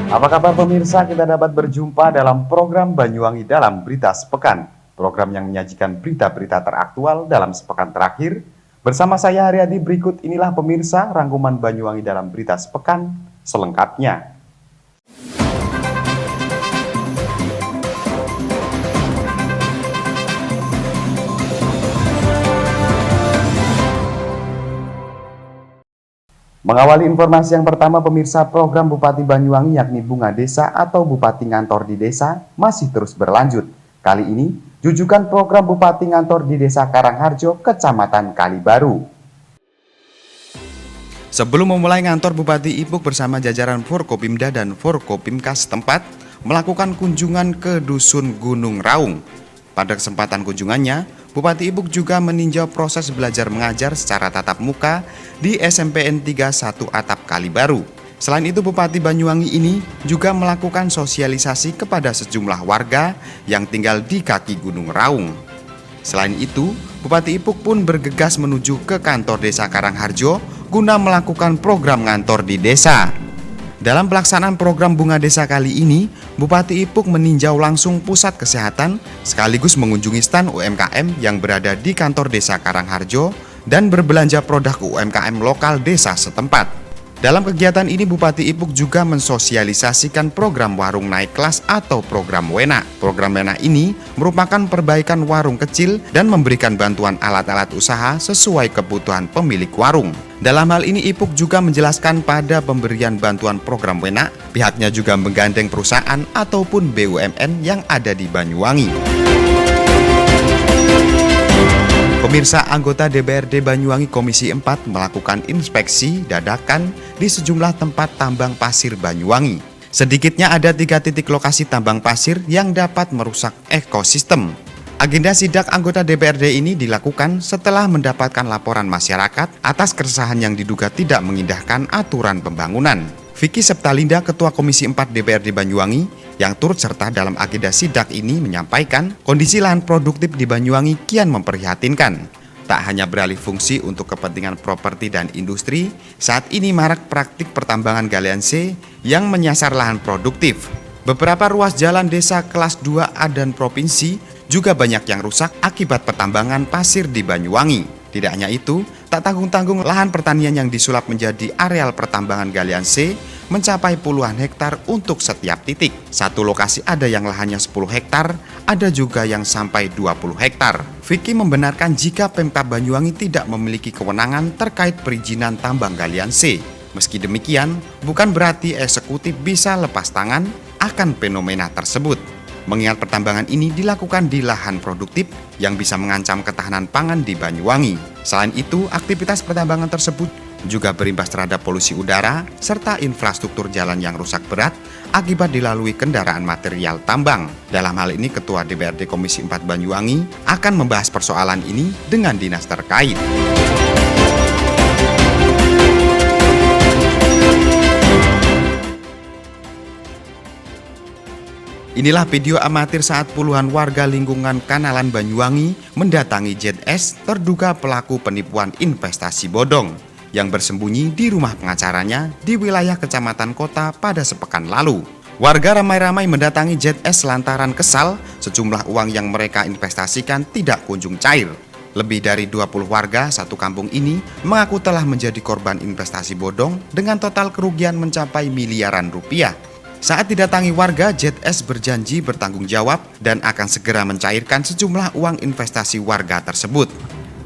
Apa kabar pemirsa? Kita dapat berjumpa dalam program Banyuwangi dalam Berita Sepekan. Program yang menyajikan berita-berita teraktual dalam sepekan terakhir. Bersama saya Haryadi, berikut inilah pemirsa rangkuman Banyuwangi dalam Berita Sepekan selengkapnya. Mengawali informasi yang pertama, pemirsa, program Bupati Banyuwangi yakni Bunga Desa atau Bupati Ngantor di Desa masih terus berlanjut. Kali ini, jujukan program Bupati Ngantor di Desa Karangharjo, Kecamatan Kalibaru. Sebelum memulai ngantor, Bupati Ipuk bersama jajaran Forkopimda dan Forkopimkas setempat melakukan kunjungan ke Dusun Gunung Raung. Pada kesempatan kunjungannya, Bupati Ipuk juga meninjau proses belajar mengajar secara tatap muka di SMPN 31 Atap Kalibaru. Selain itu, Bupati Banyuwangi ini juga melakukan sosialisasi kepada sejumlah warga yang tinggal di kaki Gunung Raung. Selain itu, Bupati Ipuk pun bergegas menuju ke kantor Desa Karangharjo guna melakukan program ngantor di desa. Dalam pelaksanaan program Bunga Desa kali ini, Bupati Ipuk meninjau langsung pusat kesehatan sekaligus mengunjungi stan UMKM yang berada di kantor Desa Karangharjo dan berbelanja produk UMKM lokal desa setempat. Dalam kegiatan ini, Bupati Ipuk juga mensosialisasikan program warung naik kelas atau program WENA. Program WENA ini merupakan perbaikan warung kecil dan memberikan bantuan alat-alat usaha sesuai kebutuhan pemilik warung. Dalam hal ini, Ipuk juga menjelaskan pada pemberian bantuan program WENA, pihaknya juga menggandeng perusahaan ataupun BUMN yang ada di Banyuwangi. Pemirsa, anggota DPRD Banyuwangi Komisi 4 melakukan inspeksi dadakan di sejumlah tempat tambang pasir Banyuwangi. Sedikitnya ada 3 titik lokasi tambang pasir yang dapat merusak ekosistem. Agenda sidak anggota DPRD ini dilakukan setelah mendapatkan laporan masyarakat atas keresahan yang diduga tidak mengindahkan aturan pembangunan. Vicky Septalinda, Ketua Komisi 4 DPRD Banyuwangi, yang turut serta dalam agenda sidak ini menyampaikan kondisi lahan produktif di Banyuwangi kian memprihatinkan. Tak hanya beralih fungsi untuk kepentingan properti dan industri, saat ini marak praktik pertambangan galian C yang menyasar lahan produktif. Beberapa ruas jalan desa kelas 2A dan provinsi juga banyak yang rusak akibat pertambangan pasir di Banyuwangi. Tidak hanya itu, tak tanggung-tanggung lahan pertanian yang disulap menjadi areal pertambangan galian C mencapai puluhan hektar untuk setiap titik. Satu lokasi ada yang lahannya 10 hektar, ada juga yang sampai 20 hektar. Vicky membenarkan jika Pemkab Banyuwangi tidak memiliki kewenangan terkait perizinan tambang galian C. Meski demikian, bukan berarti eksekutif bisa lepas tangan akan fenomena tersebut. Mengingat pertambangan ini dilakukan di lahan produktif yang bisa mengancam ketahanan pangan di Banyuwangi. Selain itu, aktivitas pertambangan tersebut juga berimbas terhadap polusi udara serta infrastruktur jalan yang rusak berat akibat dilalui kendaraan material tambang. Dalam hal ini, Ketua DPRD Komisi 4 Banyuwangi akan membahas persoalan ini dengan dinas terkait. Inilah video amatir saat puluhan warga lingkungan Kanalan Banyuwangi mendatangi ZS, terduga pelaku penipuan investasi bodong, yang bersembunyi di rumah pengacaranya di wilayah Kecamatan Kota pada sepekan lalu. Warga ramai-ramai mendatangi ZS lantaran kesal sejumlah uang yang mereka investasikan tidak kunjung cair. Lebih dari 20 warga satu kampung ini mengaku telah menjadi korban investasi bodong dengan total kerugian mencapai miliaran rupiah. Saat didatangi warga, ZS berjanji bertanggung jawab dan akan segera mencairkan sejumlah uang investasi warga tersebut.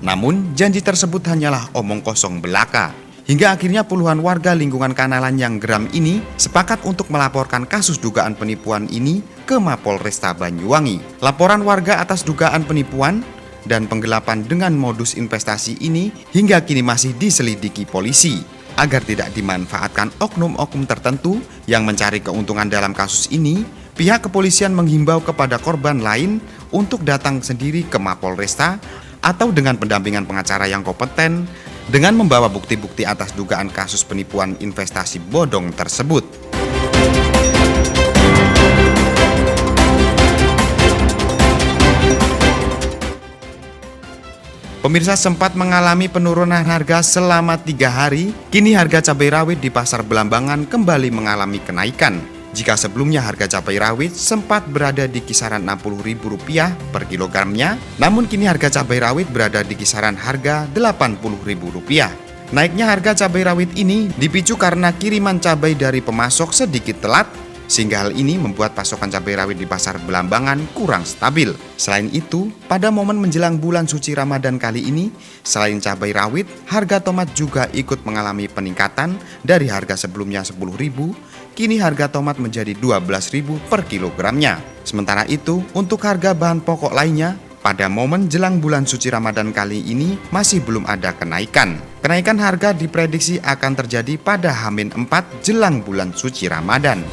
Namun, janji tersebut hanyalah omong kosong belaka. Hingga akhirnya puluhan warga lingkungan Kanalan yang geram ini sepakat untuk melaporkan kasus dugaan penipuan ini ke Mapolresta Banyuwangi. Laporan warga atas dugaan penipuan dan penggelapan dengan modus investasi ini hingga kini masih diselidiki polisi. Agar tidak dimanfaatkan oknum-oknum tertentu yang mencari keuntungan dalam kasus ini, pihak kepolisian menghimbau kepada korban lain untuk datang sendiri ke Mapolresta atau dengan pendampingan pengacara yang kompeten dengan membawa bukti-bukti atas dugaan kasus penipuan investasi bodong tersebut. Pemirsa, sempat mengalami penurunan harga selama 3 hari, kini harga cabai rawit di Pasar Belambangan kembali mengalami kenaikan. Jika sebelumnya harga cabai rawit sempat berada di kisaran Rp60.000 per kilogramnya, namun kini harga cabai rawit berada di kisaran harga Rp80.000. Naiknya harga cabai rawit ini dipicu karena kiriman cabai dari pemasok sedikit telat, sehingga hal ini membuat pasokan cabai rawit di pasar Belambangan kurang stabil. Selain itu, pada momen menjelang bulan suci Ramadan kali ini, selain cabai rawit, harga tomat juga ikut mengalami peningkatan dari harga sebelumnya Rp10.000, kini harga tomat menjadi Rp12.000 per kilogramnya. Sementara itu, untuk harga bahan pokok lainnya, pada momen jelang bulan suci Ramadan kali ini masih belum ada kenaikan. Kenaikan harga diprediksi akan terjadi pada H-4 jelang bulan suci Ramadan.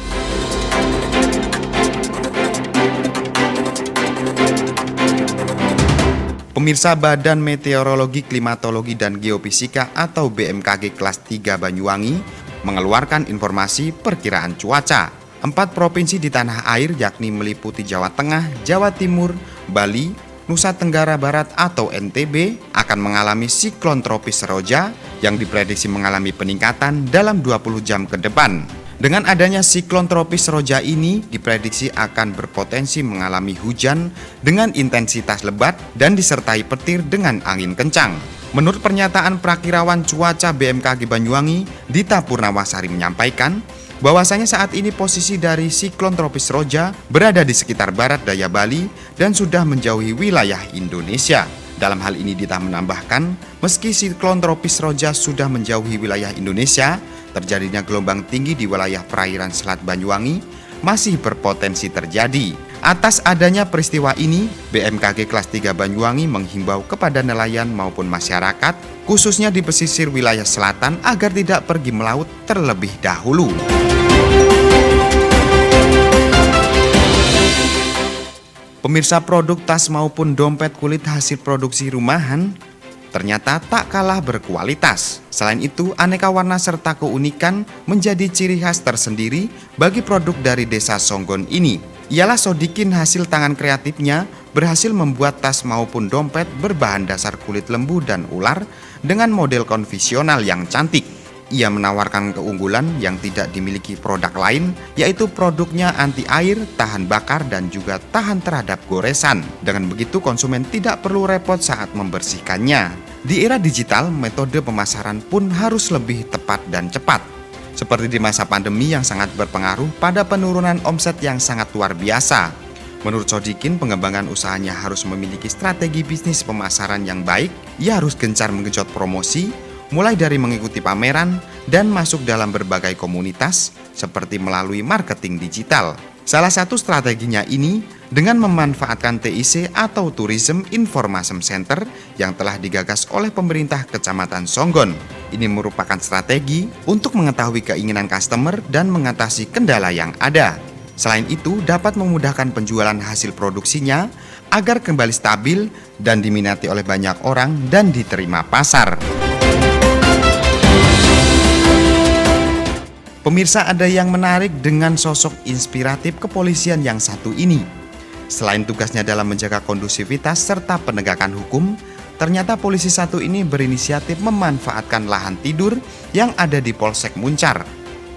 Pemirsa, Badan Meteorologi, Klimatologi, dan Geofisika atau BMKG kelas 3 Banyuwangi mengeluarkan informasi perkiraan cuaca. 4 provinsi di tanah air yakni meliputi Jawa Tengah, Jawa Timur, Bali, Nusa Tenggara Barat atau NTB akan mengalami siklon tropis Seroja yang diprediksi mengalami peningkatan dalam 20 jam ke depan. Dengan adanya siklon tropis Seroja ini diprediksi akan berpotensi mengalami hujan dengan intensitas lebat dan disertai petir dengan angin kencang. Menurut pernyataan Prakirawan Cuaca BMKG Banyuwangi, Dita Purnawasari menyampaikan bahwasanya saat ini posisi dari siklon tropis Seroja berada di sekitar barat daya Bali dan sudah menjauhi wilayah Indonesia. Dalam hal ini Dita menambahkan, meski siklon tropis Seroja sudah menjauhi wilayah Indonesia, terjadinya gelombang tinggi di wilayah perairan Selat Banyuwangi masih berpotensi terjadi. Atas adanya peristiwa ini, BMKG kelas 3 Banyuwangi menghimbau kepada nelayan maupun masyarakat, khususnya di pesisir wilayah selatan, agar tidak pergi melaut terlebih dahulu. Pemirsa, produk tas maupun dompet kulit hasil produksi rumahan ternyata tak kalah berkualitas. Selain itu, aneka warna serta keunikan menjadi ciri khas tersendiri bagi produk dari Desa Songgon ini. Ialah Sodikin, hasil tangan kreatifnya berhasil membuat tas maupun dompet berbahan dasar kulit lembu dan ular dengan model konvensional yang cantik. Ia menawarkan keunggulan yang tidak dimiliki produk lain, yaitu produknya anti air, tahan bakar, dan juga tahan terhadap goresan. Dengan begitu konsumen tidak perlu repot saat membersihkannya. Di era digital, metode pemasaran pun harus lebih tepat dan cepat. Seperti di masa pandemi yang sangat berpengaruh pada penurunan omset yang sangat luar biasa. Menurut Sodikin, pengembangan usahanya harus memiliki strategi bisnis pemasaran yang baik. Ia harus gencar menggenjot promosi, mulai dari mengikuti pameran dan masuk dalam berbagai komunitas seperti melalui marketing digital. Salah satu strateginya ini dengan memanfaatkan TIC atau Tourism Information Center yang telah digagas oleh pemerintah Kecamatan Songgon. Ini merupakan strategi untuk mengetahui keinginan customer dan mengatasi kendala yang ada. Selain itu, dapat memudahkan penjualan hasil produksinya agar kembali stabil dan diminati oleh banyak orang dan diterima pasar. Pemirsa, ada yang menarik dengan sosok inspiratif kepolisian yang satu ini. Selain tugasnya dalam menjaga kondusivitas serta penegakan hukum, ternyata polisi satu ini berinisiatif memanfaatkan lahan tidur yang ada di Polsek Muncar.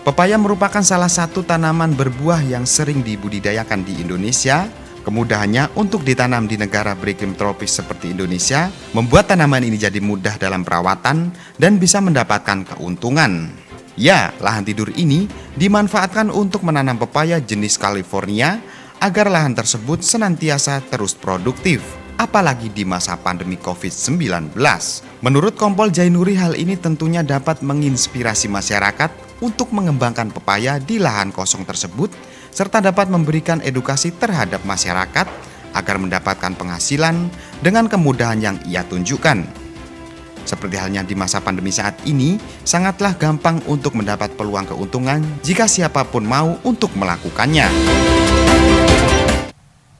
Pepaya merupakan salah satu tanaman berbuah yang sering dibudidayakan di Indonesia. Kemudahannya untuk ditanam di negara beriklim tropis seperti Indonesia membuat tanaman ini jadi mudah dalam perawatan dan bisa mendapatkan keuntungan. Ya, lahan tidur ini dimanfaatkan untuk menanam pepaya jenis California agar lahan tersebut senantiasa terus produktif, apalagi di masa pandemi COVID-19. Menurut Kompol Jainuri, hal ini tentunya dapat menginspirasi masyarakat untuk mengembangkan pepaya di lahan kosong tersebut, serta dapat memberikan edukasi terhadap masyarakat agar mendapatkan penghasilan dengan kemudahan yang ia tunjukkan. Seperti halnya di masa pandemi saat ini, sangatlah gampang untuk mendapat peluang keuntungan jika siapapun mau untuk melakukannya.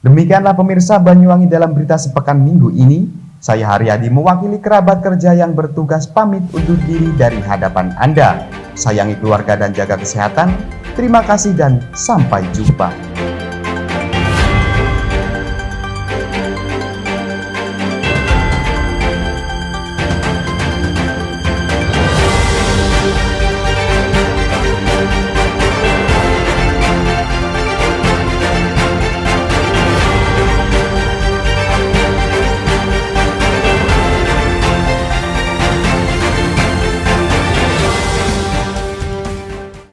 Demikianlah pemirsa Banyuwangi dalam berita sepekan minggu ini. Saya Haryadi mewakili kerabat kerja yang bertugas pamit undur diri dari hadapan Anda. Sayangi keluarga dan jaga kesehatan. Terima kasih dan sampai jumpa.